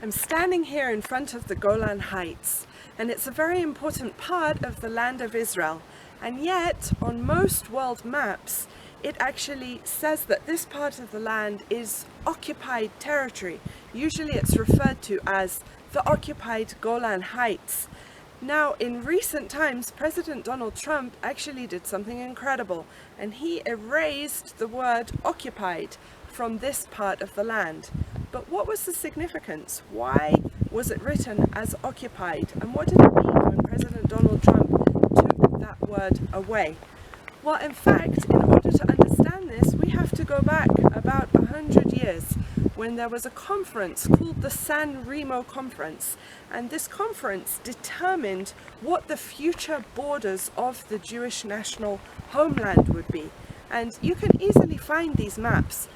I'm standing here in front of the Golan Heights, and it's a very important part of the land of Israel. And yet, on most world maps, it actually says that this part of the land is occupied territory. Usually it's referred to as the occupied Golan Heights. Now, in recent times, President Donald Trump actually did something incredible, and he erased the word occupied from this part of the land. But what was the significance? Why was it written as occupied? And what did it mean when President Donald Trump took that word away? Well, in fact, in order to understand this, we have to go back about 100 years when there was a conference called the San Remo Conference. And this conference determined what the future borders of the Jewish national homeland would be. And you can easily find these maps,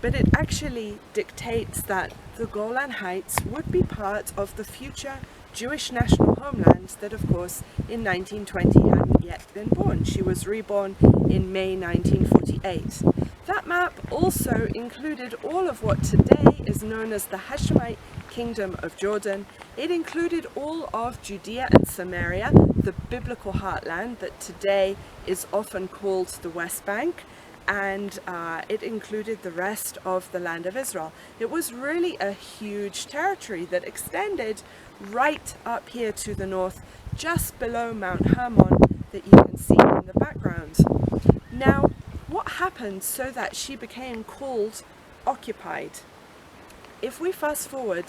but it actually dictates that the Golan Heights would be part of the future Jewish national homeland that, of course, in 1920 hadn't yet been born. She was reborn in May 1948. That map also included all of what today is known as the Hashemite Kingdom of Jordan. It included all of Judea and Samaria, the biblical heartland that today is often called the West Bank, and it included the rest of the land of Israel. It was really a huge territory that extended right up here to the north, just below Mount Hermon that you can see in the background. Now, what happened so that she became called occupied? If we fast forward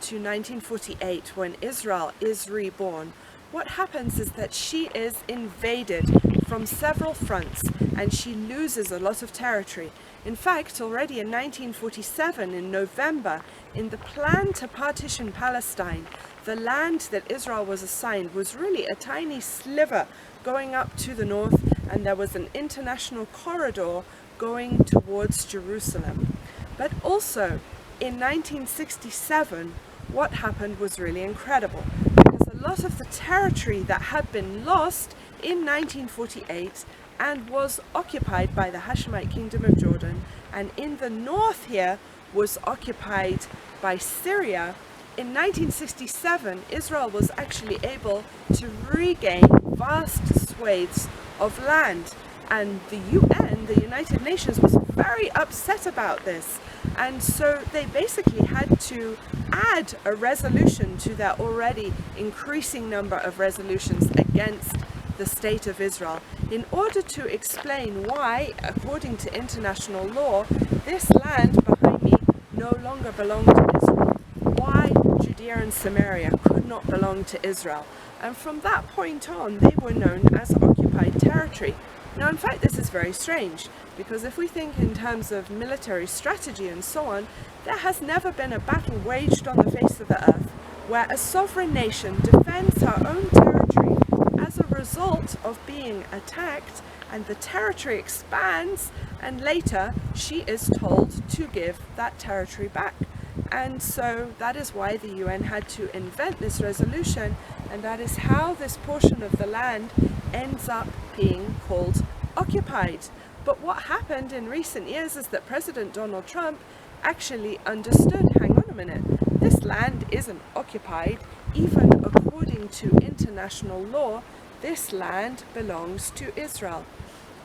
to 1948, when Israel is reborn, what happens is that she is invaded from several fronts and she loses a lot of territory. In fact, already in 1947, in November, in the plan to partition Palestine, the land that Israel was assigned was really a tiny sliver going up to the north, and there was an international corridor going towards Jerusalem. But also, in 1967, what happened was really incredible, because a lot of the territory that had been lost in 1948 and was occupied by the Hashemite Kingdom of Jordan, and in the north here was occupied by Syria. In 1967, Israel was actually able to regain vast swathes of land, and the UN, the United Nations, was very upset about this, and so they basically had to add a resolution to their already increasing number of resolutions against the state of Israel, in order to explain why, according to international law, this land behind me no longer belonged to Israel, why Judea and Samaria could not belong to Israel. And from that point on, they were known as occupied territory. Now, in fact, this is very strange, because if we think in terms of military strategy and so on, there has never been a battle waged on the face of the earth where a sovereign nation defends her own territory as a result of being attacked, and the territory expands, and later she is told to give that territory back. And so that is why the UN had to invent this resolution, and that is how this portion of the land ends up being called occupied. But what happened in recent years is that President Donald Trump actually understood, hang on a minute, this land isn't occupied. Even according to international law, this land belongs to Israel.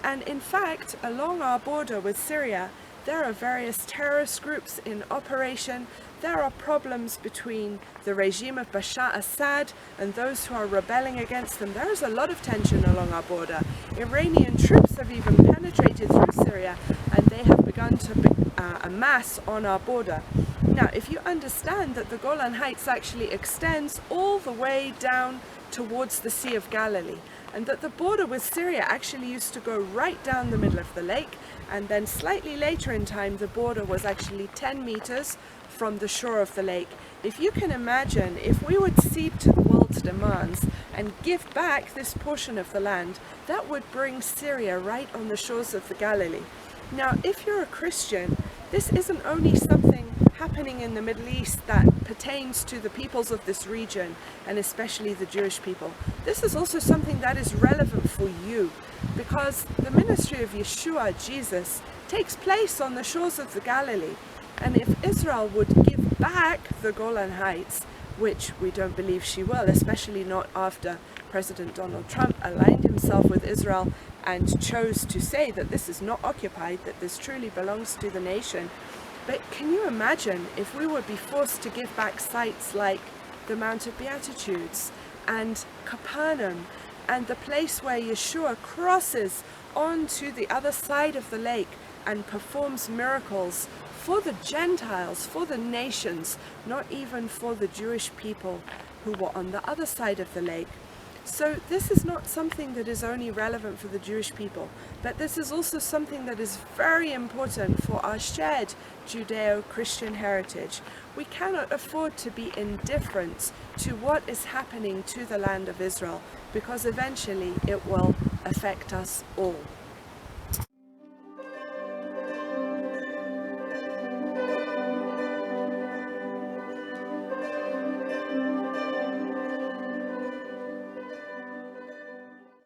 And in fact, along our border with Syria, there are various terrorist groups in operation. There are problems between the regime of Bashar Assad and those who are rebelling against them. There is a lot of tension along our border. Iranian troops have even penetrated through Syria, and they have begun to amass on our border. Now, if you understand that the Golan Heights actually extends all the way down towards the Sea of Galilee, and that the border with Syria actually used to go right down the middle of the lake, and then slightly later in time the border was actually 10 meters from the shore of the lake. If you can imagine, if we would cede to the world's demands and give back this portion of the land, that would bring Syria right on the shores of the Galilee. Now, if you're a Christian, this isn't only something happening in the Middle East that pertains to the peoples of this region, and especially the Jewish people. This is also something that is relevant for you, because the ministry of Yeshua, Jesus, takes place on the shores of the Galilee. And if Israel would give back the Golan Heights, which we don't believe she will, especially not after President Donald Trump aligned himself with Israel and chose to say that this is not occupied, that this truly belongs to the nation. But can you imagine if we would be forced to give back sites like the Mount of Beatitudes and Capernaum and the place where Yeshua crosses onto the other side of the lake and performs miracles for the Gentiles, for the nations, not even for the Jewish people who were on the other side of the lake. So this is not something that is only relevant for the Jewish people, but this is also something that is very important for our shared Judeo-Christian heritage. We cannot afford to be indifferent to what is happening to the land of Israel, because eventually it will affect us all.